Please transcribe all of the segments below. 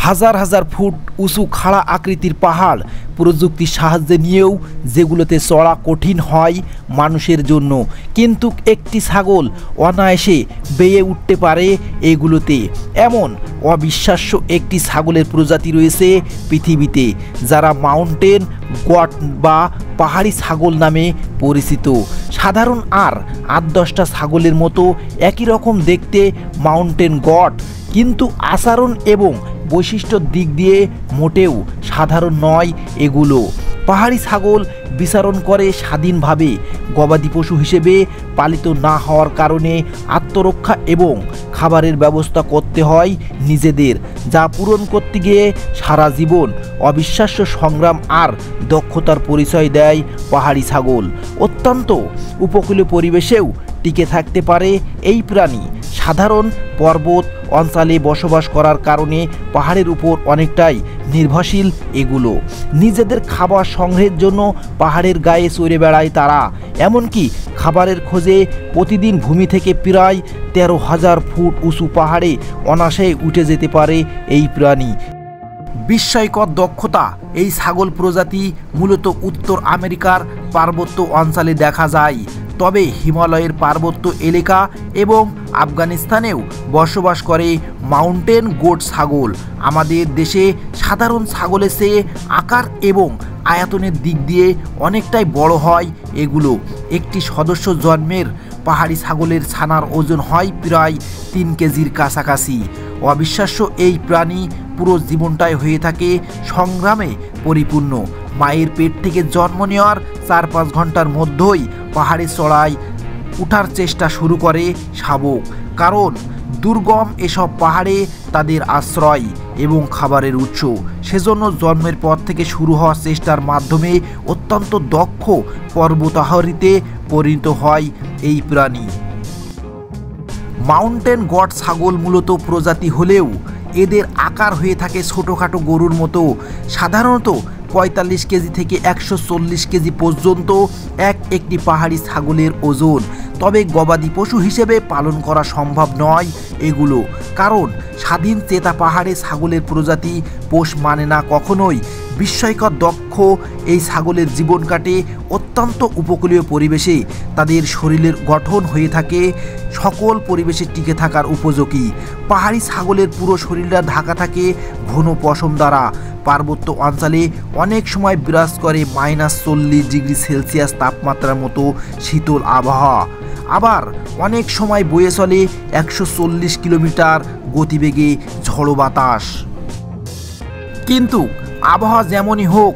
হাজার হাজার ফুট উঁচু খাড়া আকৃতির পাহাড় প্রযুক্তির সাহায্যে নিয়েও যেগুলোতে চড়া কঠিন হয় মানুষের জন্য, কিন্তু একটি ছাগল অনায়াসে বেয়ে উঠতে পারে এগুলোতে। এমন অবিশ্বাস্য একটি ছাগলের প্রজাতি রয়েছে পৃথিবীতে, যারা মাউন্টেন গট বা পাহাড়ি ছাগল নামে পরিচিত। সাধারণ আর ৮-১০টা ছাগলের মতো একই রকম দেখতে মাউন্টেন গট, কিন্তু আচরণ এবং বৈশিষ্ট্যর দিক দিয়ে মোটেও সাধারণ নয় এগুলো। পাহাড়ি ছাগল বিচরণ করে স্বাধীনভাবে, গবাদি পশু হিসেবে পালিত না হওয়ার কারণে আত্মরক্ষা এবং খাবারের ব্যবস্থা করতে হয় নিজেদের, যা পূরণ করতে গিয়ে সারা জীবন অবিশ্বাস্য সংগ্রাম আর দক্ষতার পরিচয় দেয় পাহাড়ি ছাগল। অত্যন্ত উপকূলীয় পরিবেশেও টিকে থাকতে পারে এই প্রাণী। সাধারণ পর্বত অঞ্চলে বসবাস করার কারণে পাহাড়ের উপর অনেকটাই নির্ভরশীল এগুলো। নিজেদের খাবার সংগ্রহের জন্য পাহাড়ের গায়ে চড়ে বেড়ায় তারা। এমনকি খাবারের খোঁজে প্রতিদিন ভূমি থেকে প্রায় ১৩,০০০ ফুট উঁচু পাহাড়ে অনায়াসে উঠে যেতে পারে এই প্রাণী। বিস্ময়কর দক্ষতা এই ছাগল প্রজাতি মূলত উত্তর আমেরিকার পার্বত্য অঞ্চলে দেখা যায়, তবে হিমালয়ের পার্বত্য এলাকা এবং আফগানিস্তানেও বসবাস করে মাউন্টেন গোট ছাগল। আমাদের দেশে সাধারণ ছাগলের চেয়ে আকার এবং আয়তনের দিক দিয়ে অনেকটাই বড় হয় এগুলো। একটি সদস্য জন্মের পাহাড়ি ছাগলের ছানার ওজন হয় প্রায় ৩ কেজির কাছাকাছি। অবিশ্বাস্য এই প্রাণী পুরো জীবনটাই হয়ে থাকে সংগ্রামে পরিপূর্ণ। মায়ের পেট থেকে জন্ম নেওয়ার ৪-৫ ঘন্টার মধ্যেই পাহাড়ে চড়ায় উঠার চেষ্টা শুরু করে শাবক, কারণ দুর্গম এসব পাহাড়ে তাদের আশ্রয় এবং খাবারের উৎস। সেজন্য জন্মের পর থেকে শুরু হওয়া চেষ্টার মাধ্যমে অত্যন্ত দক্ষ পর্বতারোহীতে পরিণত হয় এই প্রাণী। মাউন্টেন গট ছাগল মূলত প্রজাতি হলেও এদের আকার হয়ে থাকে ছোটোখাটো গরুর মতো। সাধারণত ৪৫ কেজি থেকে ১৪০ কেজি পর্যন্ত একটি পাহাড়ি ছাগলের ওজন। তবে গবাদি পশু হিসেবে পালন করা সম্ভব নয় এগুলো, কারণ স্বাধীন চেতা পাহাড়ে ছাগলের প্রজাতি পোষ মানে না কখনোই। বিস্ময়কর দক্ষ এই ছাগলের জীবন কাটে অত্যন্ত উপকূলীয় পরিবেশে। তাদের শরীরের গঠন হয়ে থাকে সকল পরিবেশে টিকে থাকার উপযোগী। পাহাড়ি ছাগলের পুরো শরীরটা ঢাকা থাকে ঘন পশম দ্বারা। পার্বত্য অঞ্চলে অনেক সময় বিরাজ করে -৪০ ডিগ্রি সেলসিয়াস তাপমাত্রার মতো শীতল আবহাওয়া। আবার অনেক সময় বয়ে চলে ১৪০ কিলোমিটার গতিবেগে ঝড়ো বাতাস। কিন্তু আবহাওয়া যেমনই হোক,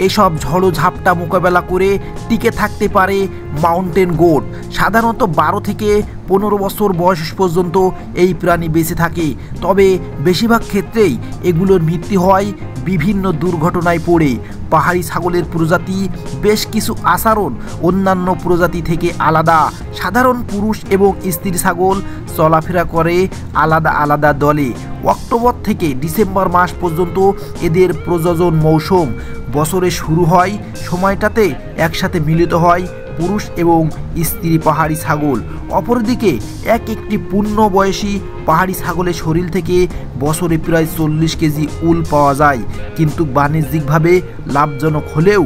এসব ঝড়ো ঝাপটা মোকাবেলা করে টিকে থাকতে পারে মাউন্টেন গোট। সাধারণত ১২ থেকে ১৫ বছর বয়স পর্যন্ত এই প্রাণী বেঁচে থাকে, তবে বেশিরভাগ ক্ষেত্রেই এগুলোর মৃত্যু হয় বিভিন্ন দুর্ঘটনায় পড়ে। পাহাড়ি ছাগলের প্রজাতি বেশ কিছু আচরণ অন্যান্য প্রজাতি থেকে আলাদা। সাধারণ পুরুষ এবং স্ত্রী ছাগল চলাফেরা করে আলাদা আলাদা দলে। অক্টোবর থেকে ডিসেম্বর মাস পর্যন্ত এদের প্রজনন মৌসুম। বছরে শুরু হয় সময়টাতে একসাথে মিলিত হয় পুরুষ এবং স্ত্রী পাহাড়ি ছাগল। অপরদিকে একটি পূর্ণবয়সী পাহাড়ি ছাগলের শরীর থেকে বছরে প্রায় ৪০ কেজি উল পাওয়া যায়, কিন্তু বাণিজ্যিকভাবে লাভজনক হলেও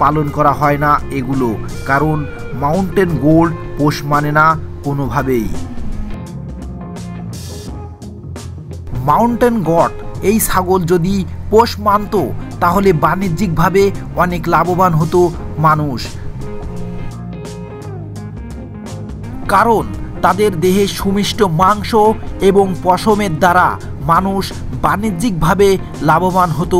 পালন করা হয় না এগুলো, কারণ মাউন্টেন গোট পোষ মানে না কোনোভাবেই। মাউন্টেন গট এই ছাগল যদি পোষ মানত তাহলে বাণিজ্যিকভাবে অনেক লাভবান হতো মানুষ, কারণ তাদের দেহে সুমিষ্ট মাংস এবং পশমের দ্বারা মানুষ বাণিজ্যিকভাবে লাভবান হতো।